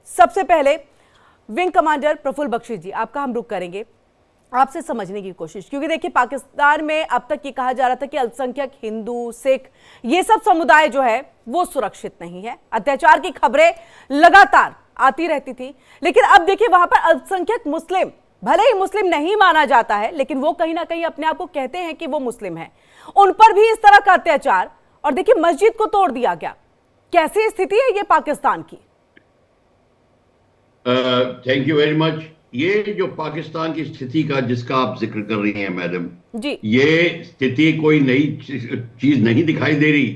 सबसे पहले wing commander Praful Bakshi जी, आपका हम रुख करेंगे आपसे समझने की कोशिश, क्योंकि देखिए पाकिस्तान में अब तक ये कहा जा रहा था कि अल्पसंख्यक हिंदू, सिख, ये सब समुदाय जो है वो सुरक्षित नहीं है। अत्याचार की खबरें लगातार आती रहती थी, लेकिन अब देखिए वहां पर अल्पसंख्यक मुस्लिम, भले ही मुस्लिम नहीं माना जाता है, लेकिन वो कहीं ना कहीं अपने आप को कहते हैं कि वो मुस्लिम है, उन पर भी इस तरह का अत्याचार। और देखिए मस्जिद को तोड़ दिया गया। कैसी स्थिति है ये पाकिस्तान की? Thank you very much. ये जो पाकिस्तान की स्थिति का जिसका आप जिक्र कर रही हैं मैडम जी, ये स्थिति कोई नई चीज नहीं दिखाई दे रही।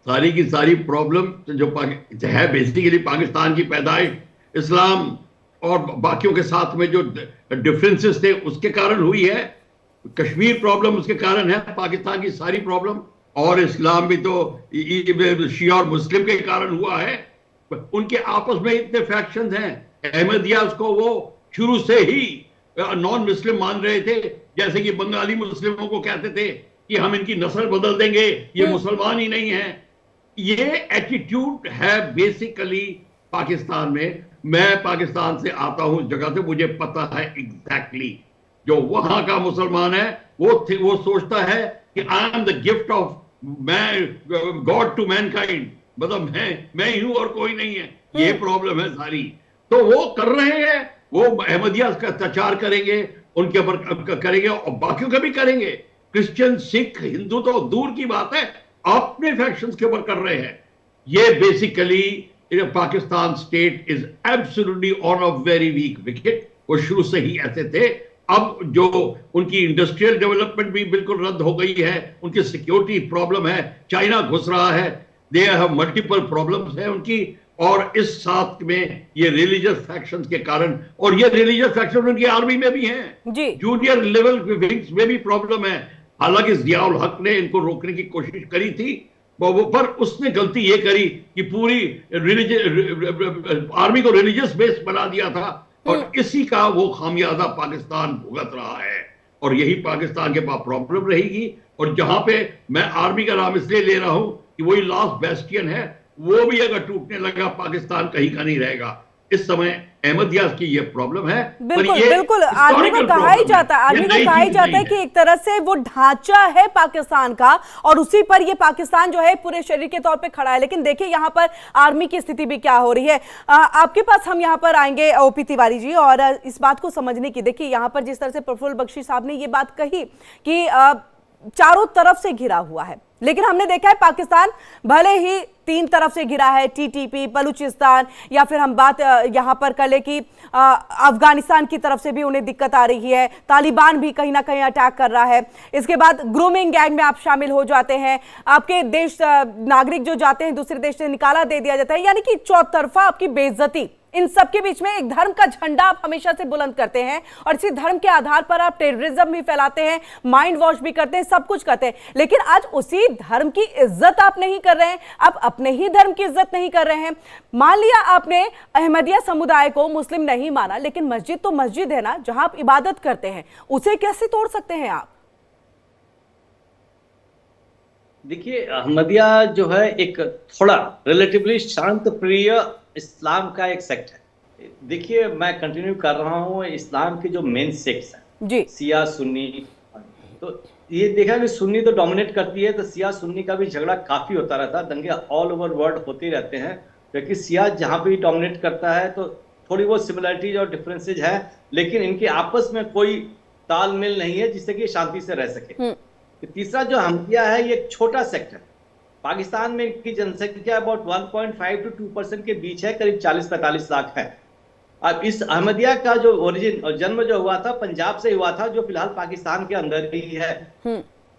सारी की सारी प्रॉब्लम जो है बेसिकली पाकिस्तान की पैदाइश इस्लाम और बाकियों के साथ में जो डिफरेंसेस थे उसके कारण हुई है। कश्मीर प्रॉब्लम उसके कारण है, पाकिस्तान की सारी प्रॉब्लम। और इस्लाम भी तो शिया और मुस्लिम के कारण हुआ है। उनके आपस में इतने फैक्शंस हैं। अहमदिया उसको वो शुरू से ही नॉन मुस्लिम मान रहे थे, जैसे कि बंगाली मुस्लिमों को कहते थे कि हम इनकी नस्ल बदल देंगे, ये मुसलमान ही नहीं है। ये एटीट्यूड है बेसिकली पाकिस्तान में। मैं पाकिस्तान से आता हूं उस जगह से, मुझे पता है एग्जैक्टली जो वहां का मुसलमान है वो सोचता है कि I am the gift of मैं गॉड टू मैनकाइंड, मतलब मैं ही हूं और कोई नहीं है। ये प्रॉब्लम है सारी। तो वो कर रहे हैं, वो अहमदिया का अत्याचार करेंगे, उनके ऊपर करेंगे और बाकियों का भी करेंगे। क्रिश्चियन, सिख, हिंदू तो दूर की बात है, अपने फैक्शंस के ऊपर कर रहे हैं। ये basically Pakistan state is absolutely on a very weak wicket. वो शुरू से ही ऐसे थे। अब जो उनकी इंडस्ट्रियल डेवलपमेंट भी बिल्कुल रद्द हो गई है, उनकी सिक्योरिटी प्रॉब्लम है, चाइना घुस रहा है, दे हैव मल्टीपल प्रॉब्लम्स है उनकी। और इस साथ में ये रिलीजियस फैक्शंस के कारण, और ये रिलीजियस फैक्शन उनकी आर्मी में भी हैं, जूनियर लेवल विंग्स में भी प्रॉब्लम है। हालांकि जियाउल हक ने इनको रोकने की कोशिश करी थी, पर उसने गलती ये करी कि पूरी आर्मी को रिलीजियस बेस बना दिया था, और इसी का वो खामियाजा पाकिस्तान भुगत रहा है। और यही पाकिस्तान के पास प्रॉब्लम रहेगी। और जहां पे मैं आर्मी का नाम इसलिए ले रहा हूं कि वही लास्ट बेस्टियन है, वो भी अगर टूटने लगा पाकिस्तान कहीं का नहीं रहेगा। इस समय अहमदिया की ये प्रॉब्लम है। बिल्कुल बिल्कुल, आर्मी को कहा ही जाता है, आर्मी को कहा ही जाता है कि एक तरह से वो ढांचा है पाकिस्तान का, और उसी पर ये पाकिस्तान जो है पूरे शरीर के तौर पे खड़ा है। लेकिन देखिए यहाँ पर आर्मी की स्थिति भी क्या हो रही है। आपके पास हम यहाँ पर आएंगे ओपी तिवारी जी, और इस बात को समझने की। देखिए यहाँ पर जिस तरह से प्रफुल्ल बख्शी साहब ने ये बात कही कि चारों तरफ से घिरा हुआ है, लेकिन हमने देखा है पाकिस्तान भले ही तीन तरफ से घिरा है, टीटीपी, बलूचिस्तान, या फिर हम बात यहां पर कर ले कि अफगानिस्तान की तरफ से भी उन्हें दिक्कत आ रही है, तालिबान भी कहीं ना कहीं अटैक कर रहा है। इसके बाद ग्रूमिंग गैंग में आप शामिल हो जाते हैं, आपके देश नागरिक जो जाते हैं दूसरे देश से निकाला दे दिया जाता है, यानी कि चौतरफा आपकी बेइज्जती। इन सबके बीच में एक धर्म का झंडा आप हमेशा से बुलंद करते हैं, और इसी धर्म के आधार पर आप टेररिज्म भी फैलाते हैं, माइंड वॉश भी करते हैं, सब कुछ करते हैं। लेकिन आज उसी धर्म की इज्जत आप नहीं कर रहे हैं, आप अपने ही धर्म की इज्जत नहीं कर रहे हैं। मान लिया आपने अहमदिया समुदाय को मुस्लिम नहीं माना, लेकिन मस्जिद तो मस्जिद है ना, जहां आप इबादत करते हैं, उसे कैसे तोड़ सकते हैं आप? देखिए, अहमदिया जो है एक थोड़ा रिलेटिवली शांत प्रिय इस्लाम का एक सेक्ट है। देखिए, मैं कंटिन्यू कर रहा हूँ, इस्लाम के जो मेन सेक्ट्स हैं जी, शिया सुन्नी, तो ये देखा कि सुन्नी तो डोमिनेट करती है, तो शिया सुन्नी का भी झगड़ा काफी होता रहता है, दंगे ऑल ओवर वर्ल्ड होते रहते हैं, क्योंकि शिया जहाँ पे भी डोमिनेट करता है तो थोड़ी बहुत सिमिलरिटीज और डिफरेंसेज है, लेकिन इनके आपस में कोई तालमेल नहीं है जिससे कि शांति से रह सके। तीसरा जो अहमदिया है, ये एक छोटा सेक्ट है। पाकिस्तान में इनकी जनसंख्या अबाउट 1.5 to 2% के बीच है, करीब 40-45 लाख है। अब इस अहमदिया का जो ओरिजिन और जन्म जो हुआ था पंजाब से हुआ था, जो फिलहाल पाकिस्तान के अंदर ही है।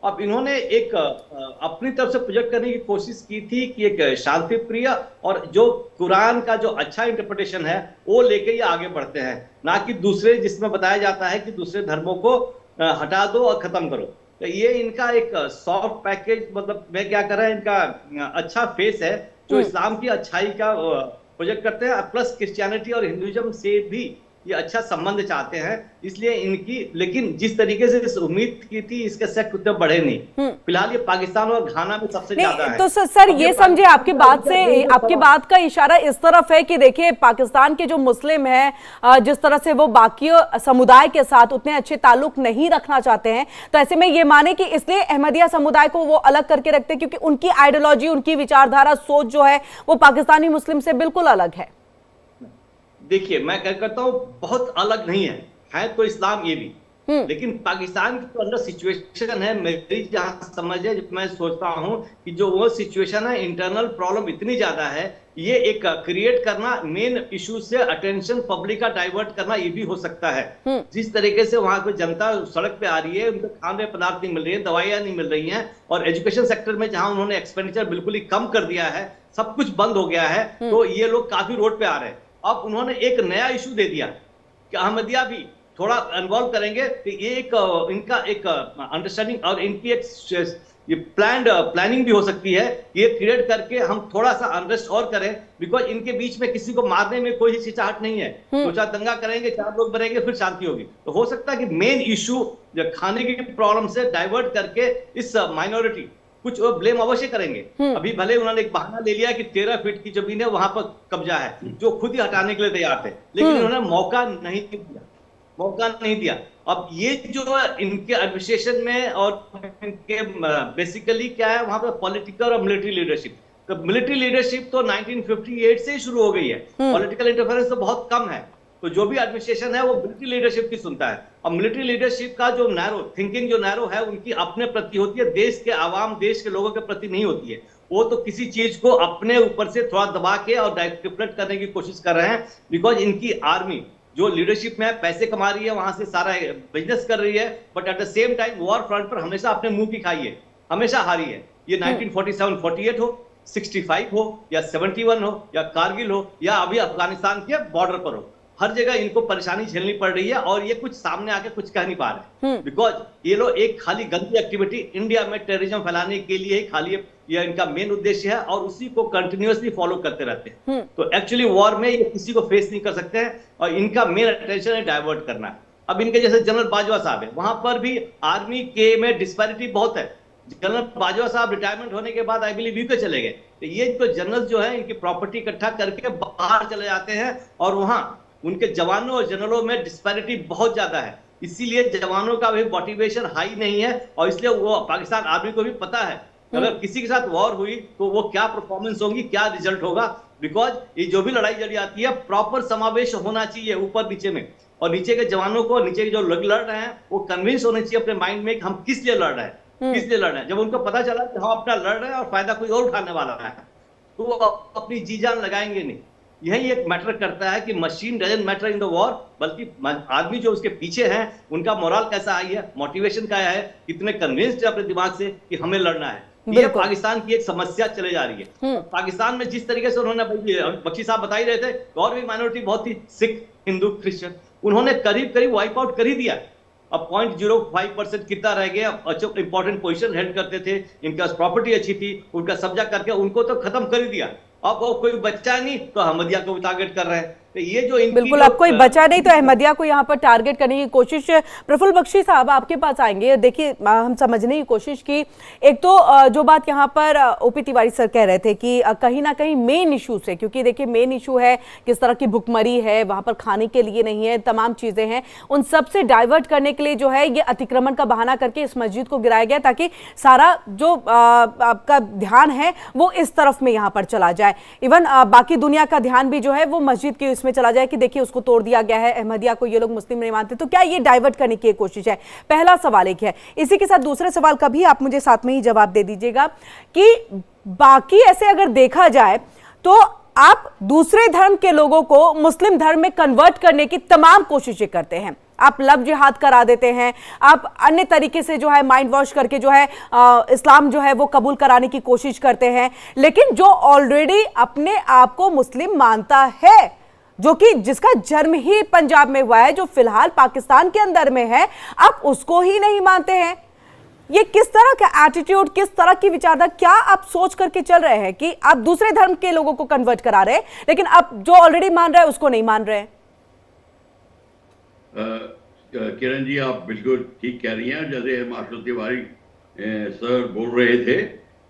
अब इन्होंने एक अपनी तरफ से प्रोजेक्ट करने की कोशिश की थी कि एक शांति प्रिय और जो कुरान का जो अच्छा इंटरप्रिटेशन है वो लेके ये आगे बढ़ते हैं, ना कि दूसरे जिसमें बताया जाता है कि दूसरे धर्मों को हटा दो और खत्म करो। तो ये इनका एक सॉफ्ट पैकेज, मतलब मैं क्या कर रहा है, इनका अच्छा फेस है जो इस्लाम की अच्छाई का प्रोजेक्ट करते हैं, प्लस क्रिश्चियनिटी और हिंदुइज्म से भी ये अच्छा संबंध चाहते हैं, इसलिए इनकी, लेकिन जिस तरीके से इस उम्मीद की थी इसके सेट उतने बढ़े नहीं। फिलहाल ये पाकिस्तान और घाना में सबसे ज्यादा है। तो सर ये समझे, आपकी बात से, आपकी बात का इशारा इस तरफ है कि देखिए पाकिस्तान के जो मुस्लिम हैं जिस तरह से वो बाकी समुदाय के साथ उतने अच्छे ताल्लुक नहीं रखना चाहते हैं, तो ऐसे में ये माने कि इसलिए अहमदिया समुदाय को वो अलग करके रखते हैं क्योंकि उनकी आइडियोलॉजी, उनकी विचारधारा, सोच जो है वो पाकिस्तानी मुस्लिम से बिल्कुल अलग है। देखिए मैं क्या करता हूँ, बहुत अलग नहीं है तो इस्लाम ये भी, लेकिन पाकिस्तान की तो अंदर सिचुएशन है, मेरी जहां समझ है, मैं सोचता हूं कि जो वो सिचुएशन है, इंटरनल प्रॉब्लम इतनी ज्यादा है, ये एक क्रिएट करना, मेन इशू से अटेंशन पब्लिक का डाइवर्ट करना, ये भी हो सकता है। जिस तरीके से वहां कोई जनता सड़क पे आ रही है, उनको खाने पदार्थ नहीं मिल रही है, दवाइयां नहीं मिल रही हैं, और एजुकेशन सेक्टर में जहां उन्होंने एक्सपेंडिचर बिल्कुल ही कम कर दिया है, सब कुछ बंद हो गया है, तो ये लोग काफी रोड पे आ रहे हैं। अब उन्होंने एक नया इशू दे दिया कि अहमदिया भी थोड़ा इन्वॉल्व करेंगे, कि ये एक इनका एक अंडरस्टैंडिंग और इनकी एक ये प्लानिंग भी हो सकती है, ये क्रिएट करके हम थोड़ा सा अनरेस्ट और करें, बिकॉज इनके बीच में किसी को मारने में कोई हिचकिचाहट नहीं है। दो चार दंगा करेंगे, 4 लोग मरेंगे, फिर शांति होगी। तो हो सकता है कि मेन इशू खाने की प्रॉब्लम से डाइवर्ट करके इस माइनॉरिटी कुछ ब्लेम अवश्य करेंगे। अभी भले उन्होंने एक बहाना ले लिया कि 13 फीट की जमीन है, वहां पर कब्जा है, जो खुद ही हटाने के लिए तैयार थे, लेकिन उन्होंने मौका नहीं दिया। अब ये जो इनके एडमिनिस्ट्रेशन में और इनके बेसिकली क्या है, वहां पर पॉलिटिकल और मिलिट्री लीडरशिप, तो मिलिट्री लीडरशिप तो 1958 से ही शुरू हो गई है, पॉलिटिकल इंटरफेरेंस तो बहुत कम है। तो जो भी एडमिनिस्ट्रेशन है वो मिलिट्री लीडरशिप की सुनता है, और मिलिट्री लीडरशिप का जो नैरो थिंकिंग, जो नैरो है, उनकी अपने प्रति होती है, देश के आवाम, देश के लोगों के प्रति नहीं होती है। वो तो किसी चीज को अपने ऊपर से थोड़ा दबा के और डिफ्लेक्ट करने की कोशिश कर रहे हैं, बिकॉज इनकी आर्मी जो लीडरशिप में पैसे कमा रही है, वहां से सारा बिजनेस कर रही है, but at the same time war front पर हमेशा अपने मुंह की खाई है, हमेशा हारी है। ये 1947-48 हो, 65 हो, या 71 हो, या कारगिल हो, या अभी अफगानिस्तान के बॉर्डर पर हो, हर जगह इनको परेशानी झेलनी पड़ रही है, और ये कुछ सामने आके कुछ कह नहीं पा रहे, बिकॉज ये लोग एक खाली गंदी एक्टिविटी इंडिया में टेररिज्म फैलाने के लिए खाली ये इनका मेन उद्देश्य है, और उसी को कंटिन्यूअसली फॉलो करते रहते हैं। तो एक्चुअली वॉर में ये किसी को फेस नहीं कर सकते हैं, और इनका मेन अटेंशन है डाइवर्ट करना। अब इनके जैसे जनरल बाजवा साहब है, वहां पर भी आर्मी के में डिस्पैरिटी बहुत है। जनरल बाजवा साहब रिटायरमेंट होने के बाद आई बिलीव यूके चले गए, तो ये तो जनरल जो है इनकी प्रॉपर्टी इकट्ठा करके बाहर चले जाते हैं, और वहां उनके जवानों और जनरलों में डिस्पैरिटी बहुत ज्यादा है, इसीलिए जवानों का भी मोटिवेशन हाई नहीं है, और इसलिए वो पाकिस्तान आर्मी को भी पता है अगर किसी के साथ वॉर हुई तो वो क्या परफॉर्मेंस होगी, क्या रिजल्ट होगा, बिकॉज ये जो भी लड़ाई लड़ी जाती है प्रॉपर समावेश होना चाहिए ऊपर नीचे में, और नीचे के जवानों को, नीचे के जो लोग लड़ रहे हैं, वो कन्विंस होने चाहिए अपने माइंड में कि हम किस लिए लड़ रहे हैं, किस लिए लड़ रहे हैं। जब उनको पता चला कि हम अपना लड़ रहे हैं और फायदा कोई और उठाने वाला है, तो वो अपनी जी जान लगाएंगे नहीं। यही एक मैटर करता है कि machine doesn't matter in the war, बल्कि आदमी जो उसके पीछे हैं उनका मोरल कैसा आई है, मोटिवेशन क्या है, कितने कन्विंस्ड है अपने दिमाग से कि हमें लड़ना है। ये पाकिस्तान की एक समस्या चले जा रही है। पाकिस्तान में जिस तरीके से उन्होंने, बख्शी साहब बता ही रहे थे, और भी माइनॉरिटी बहुत थी, सिख, हिंदू, क्रिश्चियन, उन्होंने करीब करीब वाइप आउट कर ही दिया। अब 0.05% कितना रह गया, अच्छा इंपॉर्टेंट पोजीशन हेल्ड करते थे, इनका प्रॉपर्टी अच्छी थी, उनका कब्जा करके उनको तो खत्म कर ही दिया। अब वो कोई बच्चा नहीं तो अहमदिया को टारगेट कर रहे हैं, तो ये जो बिल्कुल अब कोई बचा नहीं तो अहमदिया को यहाँ पर टारगेट करने की कोशिश। प्रफुल्ल बख्शी साहब आपके पास आएंगे। देखिए हम समझने की कोशिश की, एक तो जो बात यहाँ पर ओपी तिवारी सर कह रहे थे कि कहीं ना कहीं मेन इशू से, क्योंकि देखिए मेन इशू है किस तरह की भुखमरी है, वहाँ पर खाने के लिए नहीं है, तमाम चीज़ें हैं, उन सब से डाइवर्ट करने के लिए जो है ये अतिक्रमण का बहाना करके इस मस्जिद को गिराया गया, ताकि सारा जो आपका ध्यान है वो इस तरफ में यहाँ पर चला जाए। इवन बाकी दुनिया का ध्यान भी जो है वो मस्जिद के इसमें चला जाए कि देखिए उसको तोड़ दिया गया है, अहमदिया को ये लोग मुस्लिम नहीं मानते। तो क्या ये डाइवर्ट करने की कोशिश है? पहला सवाल एक है। इसी के साथ दूसरे सवाल का भी आप मुझे साथ में ही जवाब दे दीजिएगा कि बाकी ऐसे अगर देखा जाए तो आप दूसरे धर्म के लोगों को मुस्लिम धर्म में कन्वर्ट करने की तमाम कोशिशें करते हैं, आप लव जिहाद करा देते हैं, आप अन्य तरीके से जो है माइंड वॉश करके जो है इस्लाम जो है वो कबूल कराने की कोशिश करते हैं, लेकिन जो ऑलरेडी अपने आप को मुस्लिम मानता है, जो कि जिसका जन्म ही पंजाब में हुआ है, जो फिलहाल पाकिस्तान के अंदर में है, आप उसको ही नहीं मानते हैं। ये किस तरह का एटीट्यूड, किस तरह की विचारधारा, क्या आप सोच करके चल रहे हैं कि आप दूसरे धर्म के लोगों को कन्वर्ट करा रहे हैं, लेकिन आप जो ऑलरेडी मान रहे हैं उसको नहीं मान रहे हैं? किरण जी, आप बिल्कुल ठीक कह रही हैं। जैसे मार्शल तिवारी सर बोल रहे थे,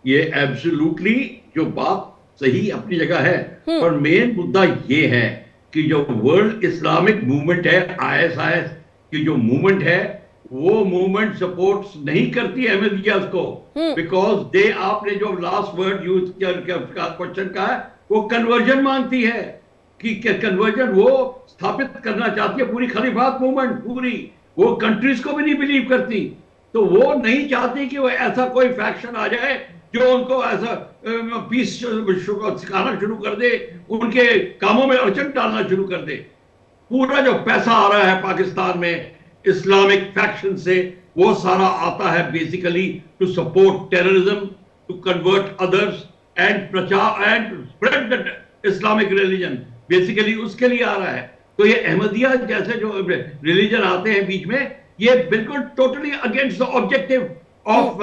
ये एब्सोल्युटली जो बात सही अपनी जगह है, पर मेन मुद्दा ये है कि जो वर्ल्ड इस्लामिक मूवमेंट है, आईएसआईएस की जो मूवमेंट है, वो मूवमेंट सपोर्ट नहीं करती अहमदिया को, बिकॉज दे, आपने जो लास्ट वर्ड यूज किया क्वेश्चन का है, वो कन्वर्जन मांगती है कि कन्वर्जन वो स्थापित करना चाहती है, पूरी खलीफात मूवमेंट पूरी, वो कंट्रीज को भी नहीं बिलीव करती। तो वो नहीं चाहती कि वो ऐसा कोई फैक्शन आ जाए जो उनको ऐसा पीस सिखाना शुरू कर दे, उनके कामों में अड़चन डालना शुरू कर दे। पूरा जो पैसा आ रहा है पाकिस्तान में इस्लामिक फैक्शन से, वो सारा आता है basically to support terrorism, to convert others and प्रचार and spread the Islamic religion, basically उसके लिए आ रहा है। तो ये अहमदिया जैसे जो रिलीजन आते हैं बीच में, ये बिल्कुल totally against the objective of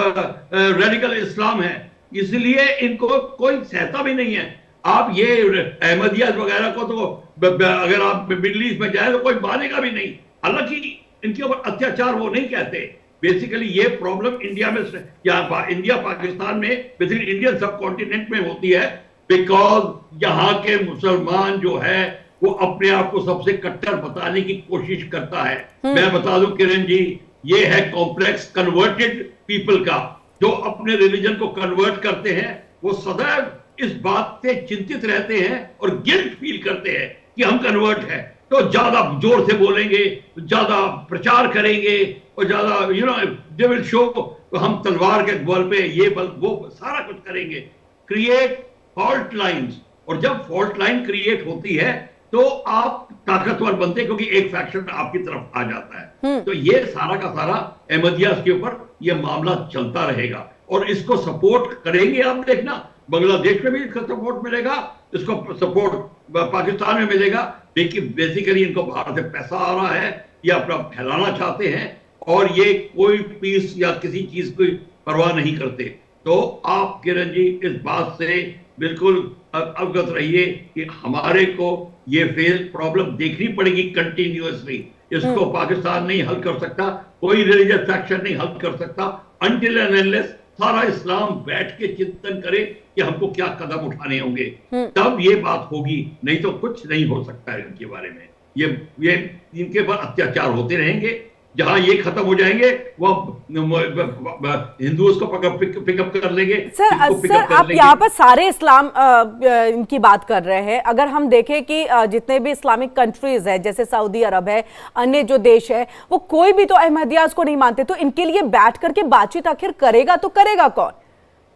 radical Islam है, इसलिए इनको कोई सहता भी नहीं है। आप ये अहमदिया वगैरह को तो अगर आप मिडिल ईस्ट में जाए तो कोई मानेगा भी नहीं। हालांकि इनके ऊपर अत्याचार वो नहीं कहते, बेसिकली ये प्रॉब्लम इंडिया में या इंडिया पाकिस्तान में, बेसिकली इंडियन सब कॉन्टिनेंट में होती है, बिकॉज यहाँ के मुसलमान जो है वो अपने आप को सबसे कट्टर बताने की कोशिश करता है। मैं बता दूं किरण जी, ये है कॉम्प्लेक्स कन्वर्टेड पीपल का, जो अपने रिलीजन को कन्वर्ट करते हैं, वो सदैव इस बात से चिंतित रहते हैं और गिल्ट फील करते हैं कि हम कन्वर्ट हैं, तो ज्यादा जोर से बोलेंगे, ज्यादा प्रचार करेंगे और ज्यादा दे विल शो, तो हम तलवार के बल पे ये बल वो सारा कुछ करेंगे, क्रिएट फॉल्ट लाइंस। और जब फॉल्ट लाइन क्रिएट होती है तो आप ताकतवर बनते, क्योंकि एक फैक्शन आपकी तरफ आ जाता है। तो ये सारा का सारा अहमदियास के ऊपर ये मामला चलता रहेगा और इसको सपोर्ट करेंगे। आप देखना बांग्लादेश में भी इसका सपोर्ट मिलेगा, इसको सपोर्ट पाकिस्तान में मिलेगा। लेकिन बेसिकली इनको बाहर से पैसा आ रहा है, ये अपना फैलाना चाहते हैं और ये कोई पीस या किसी चीज की परवाह नहीं करते। तो आप किरण जी इस बात से बिल्कुल अवगत रहिए कि हमारे को ये फेस प्रॉब्लम देखनी पड़ेगी कंटिन्यूअसली। इसको पाकिस्तान नहीं हल कर सकता, कोई रिलीजियस फैक्शन नहीं हल कर सकता, अनटिल एंड अनलेस सारा इस्लाम बैठ के चिंतन करे कि हमको क्या कदम उठाने होंगे, तब ये बात होगी, नहीं तो कुछ नहीं हो सकता है इनके बारे में। ये इनके पर अत्याचार होते रहेंगे, जहां ये खत्म हो जाएंगे वो हिंदुओं को पिकअप कर लेंगे। सर आप यहाँ पर सारे इस्लाम की बात कर रहे हैं। अगर हम देखें कि जितने भी इस्लामिक कंट्रीज है, जैसे सऊदी अरब है, अन्य जो देश है, वो कोई भी तो अहमदियास को नहीं मानते, तो इनके लिए बैठ करके बातचीत आखिर करेगा तो करेगा कौन?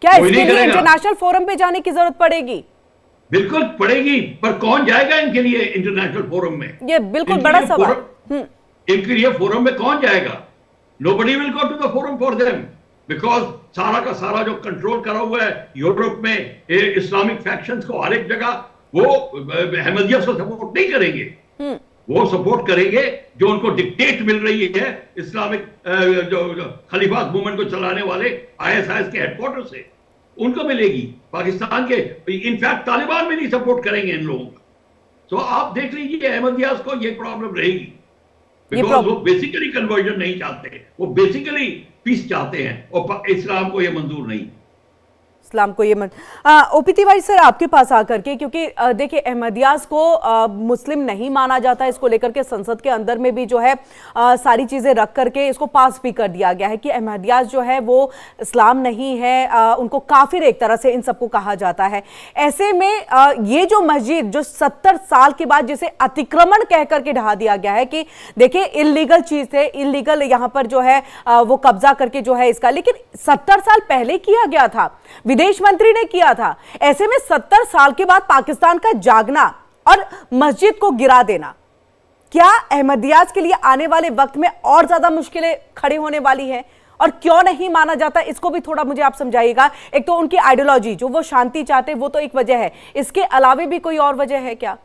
क्या इसके लिए इंटरनेशनल फोरम पे जाने की जरूरत पड़ेगी? बिल्कुल पड़ेगी, पर कौन जाएगा इनके लिए इंटरनेशनल फोरम में? ये बिल्कुल बड़ा सवाल। इनके लिए फोरम में कौन जाएगा? Nobody will go to the forum for them, because सारा का सारा जो कंट्रोल करा हुआ है यूरोप में इस्लामिक फैक्शंस को हर एक जगह, वो अहमदिया को सपोर्ट नहीं करेंगे। वो सपोर्ट करेंगे जो उनको डिक्टेट मिल रही है इस्लामिक जो खलीफात मूवमेंट को चलाने वाले आईएसआईएस के हेडक्वार्टर से, उनको मिलेगी। पाकिस्तान के इनफैक्ट तालिबान भी नहीं सपोर्ट करेंगे इन लोगों का। तो आप देख लीजिए अहमदियास को ये प्रॉब्लम रहेगी, बिकॉज वो बेसिकली कन्वर्जन नहीं चाहते, वो बेसिकली पीस चाहते हैं और इस्लाम को ये मंजूर नहीं। इस्लाम को ये ओपी तिवारी सर आपके पास आकर के, क्योंकि देखिए अहमदियास को मुस्लिम नहीं माना जाता, इसको लेकर के संसद के अंदर में भी जो है सारी चीजें रख करके इसको पास भी कर दिया गया है कि अहमदियास जो है वो इस्लाम नहीं है, उनको काफिर एक तरह से इन सबको कहा जाता है। ऐसे में ये जो मस्जिद जो 70 साल के बाद जिसे अतिक्रमण कह करके ढहा दिया गया है कि देखिए इलीगल चीज है, इलीगल यहाँ पर जो है वो कब्जा करके जो है इसका, लेकिन 70 साल पहले किया गया था, विदेश मंत्री ने किया था। ऐसे में 70 साल के बाद पाकिस्तान का जागना और मस्जिद को गिरा देना, क्या अहमदियास के लिए आने वाले वक्त में और ज्यादा मुश्किलें खड़ी होने वाली हैं? और क्यों नहीं माना जाता, इसको भी थोड़ा मुझे आप समझाइएगा। एक तो उनकी आइडियोलॉजी, जो वो शांति चाहते वो तो एक वजह है, इसके अलावे भी कोई और वजह है क्या?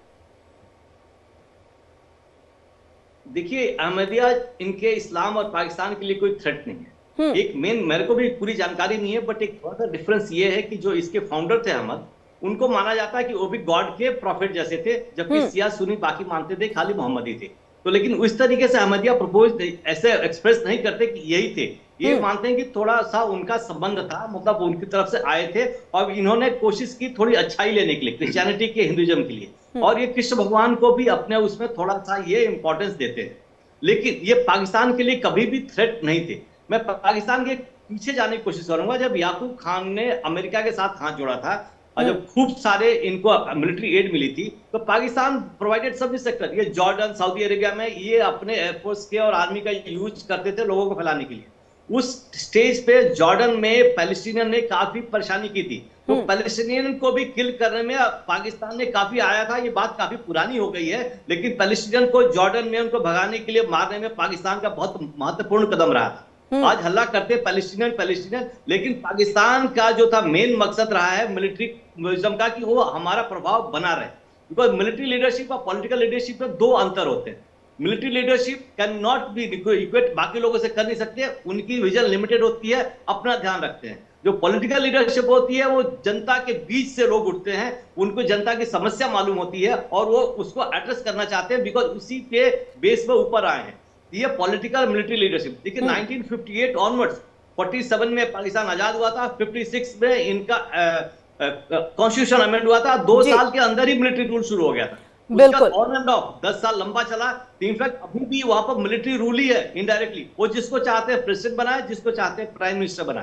देखिए अहमदिया इनके इस्लाम और पाकिस्तान के लिए कोई थ्रेट नहीं है। एक मेन, मेरे को भी पूरी जानकारी नहीं है, बट एक थोड़ा सा डिफरेंस ये है कि जो इसके फाउंडर थे अहमद, उनको माना जाता है कि वो भी गॉड के प्रॉफिट जैसे थे, जबकि शिया सुन्नी बाकी मानते थे खाली मोहम्मदी थे। तो लेकिन उस तरीके से अहमदिया प्रपोज ऐसे एक्सप्रेस नहीं करते कि यही थे, ये मानते हैं कि थोड़ा सा उनका संबंध था, मतलब उनकी तरफ से आए थे और इन्होंने कोशिश की थोड़ी अच्छाई लेने के लिए क्रिश्चियनिटी के, हिंदुइज्म के लिए, और ये कृष्ण भगवान को भी अपने उसमें थोड़ा सा ये इंपॉर्टेंस देते हैं। लेकिन ये पाकिस्तान के लिए कभी भी थ्रेट नहीं थे। मैं पाकिस्तान के पीछे जाने की कोशिश करूंगा। जब याकूब खान ने अमेरिका के साथ हाथ जोड़ा था और जब खूब सारे इनको मिलिट्री एड मिली थी, तो पाकिस्तान प्रोवाइडेड सभी सेक्टर, ये जॉर्डन, सऊदी अरेबिया में ये अपने एयरफोर्स के और आर्मी का यूज करते थे लोगों को फैलाने के लिए। उस स्टेज पे जॉर्डन में पैलेस्टीनियन ने काफी परेशानी की थी, तो पैलेस्टीनियन को भी किल करने में पाकिस्तान ने काफी आया था। ये बात काफी पुरानी हो गई है, लेकिन पैलेस्टीनियन को जॉर्डन में उनको भगाने के लिए, मारने में पाकिस्तान का बहुत महत्वपूर्ण कदम रहा था। आज हल्ला करते पैलेस्टीनियन, लेकिन पाकिस्तान का जो था मेन मकसद रहा है मिलिट्रिज्म का, कि वो हमारा प्रभाव बना रहे। बिकॉज मिलिट्री लीडरशिप और पॉलिटिकल लीडरशिप में दो अंतर होते हैं। Military leadership can not be equate, बाकी लोगों से कर नहीं सकते, उनकी विजन लिमिटेड होती है, अपना ध्यान रखते हैं। जो पॉलिटिकल लीडरशिप होती है वो जनता के बीच से लोग उठते हैं, उनको जनता की समस्या मालूम होती है और वो उसको एड्रेस करना चाहते हैं, बिकॉज उसी के बेस पे ऊपर आए हैं। ये पॉलिटिकल मिलिट्री लीडरशिप। देखिए 1958 ऑनवर्ड्स, 47 में पाकिस्तान आजाद हुआ था, 56 में इनका कॉन्स्टिट्यूशन अमेंड हुआ था, 2 साल के अंदर ही मिलिट्री रूल शुरू हो गया था। बिल्कुल, ऑन एंड ऑफ 10 साल लंबा चला। इनफैक्ट अभी भी वहां पर मिलिट्री रूल ही है इनडायरेक्टली। वो जिसको चाहते हैं प्रेसिडेंट बनाए, जिसको चाहते हैं प्राइम मिनिस्टर बनाए।